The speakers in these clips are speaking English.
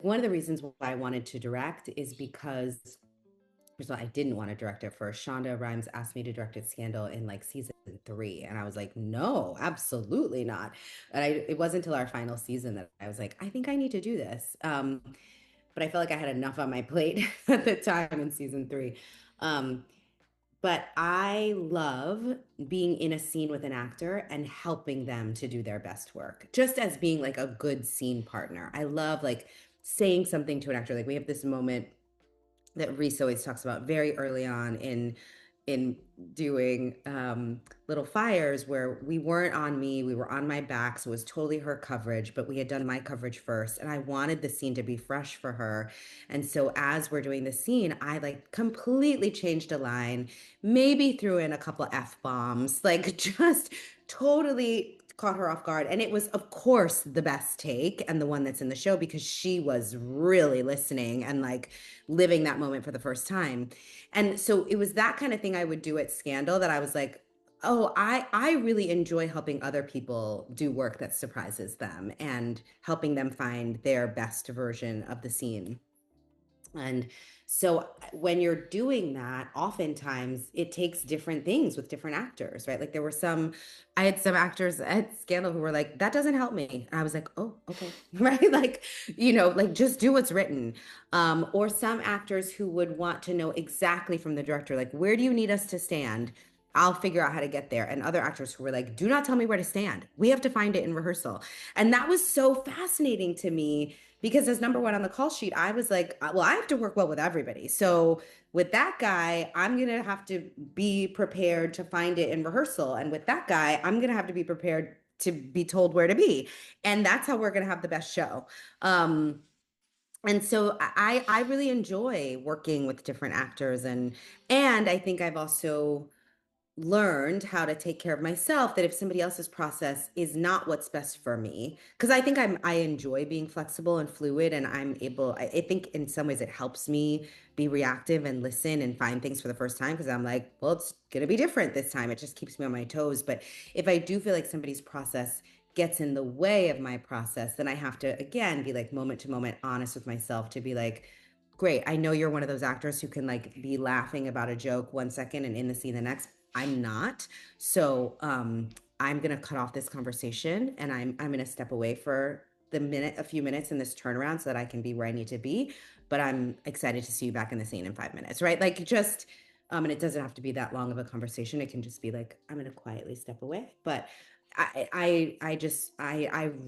one of the reasons why I wanted to direct is because first of all, I didn't want to direct it first. Shonda Rhimes asked me to direct at Scandal in like season 3, and I was like, no, absolutely not. And it wasn't until our final season that I was like, I think I need to do this. But I felt like I had enough on my plate at the time in season 3. Um, but I love being in a scene with an actor and helping them to do their best work, just as being like a good scene partner. I love like saying something to an actor. Like we have this moment that Reese always talks about very early on in doing Little Fires, where we weren't on me, we were on my back, so it was totally her coverage, but we had done my coverage first, and I wanted the scene to be fresh for her. And so as we're doing the scene, I like completely changed a line, maybe threw in a couple F-bombs, like just totally caught her off guard. And it was, of course, the best take and the one that's in the show because she was really listening and like living that moment for the first time. And so it was that kind of thing I would do at Scandal that I was like, oh, I really enjoy helping other people do work that surprises them and helping them find their best version of the scene. And so when you're doing that, oftentimes it takes different things with different actors, right? Like I had some actors at Scandal who were like, that doesn't help me. And I was like, oh, okay. Right. Like, like just do what's written. Or some actors who would want to know exactly from the director, like, where do you need us to stand? I'll figure out how to get there. And other actors who were like, do not tell me where to stand. We have to find it in rehearsal. And that was so fascinating to me because as number one on the call sheet, I was like, well, I have to work well with everybody. So with that guy, I'm going to have to be prepared to find it in rehearsal. And with that guy, I'm going to have to be prepared to be told where to be. And that's how we're going to have the best show. And so I really enjoy working with different actors and I think I've also learned how to take care of myself that if somebody else's process is not what's best for me because I enjoy being flexible and fluid and I think in some ways it helps me be reactive and listen and find things for the first time because I'm like, well, it's gonna be different this time. It just keeps me on my toes. But if I do feel like somebody's process gets in the way of my process, then I have to again be like moment to moment honest with myself to be like, great, I know you're one of those actors who can like be laughing about a joke 1 second and in the scene the next. I'm not. So I'm gonna cut off this conversation and I'm gonna step away for a few minutes in this turnaround so that I can be where I need to be. But I'm excited to see you back in the scene in 5 minutes, right? Like just and it doesn't have to be that long of a conversation. It can just be like, I'm gonna quietly step away. But I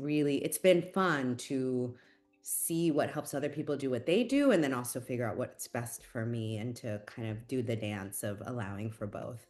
really it's been fun to see what helps other people do what they do and then also figure out what's best for me and to kind of do the dance of allowing for both.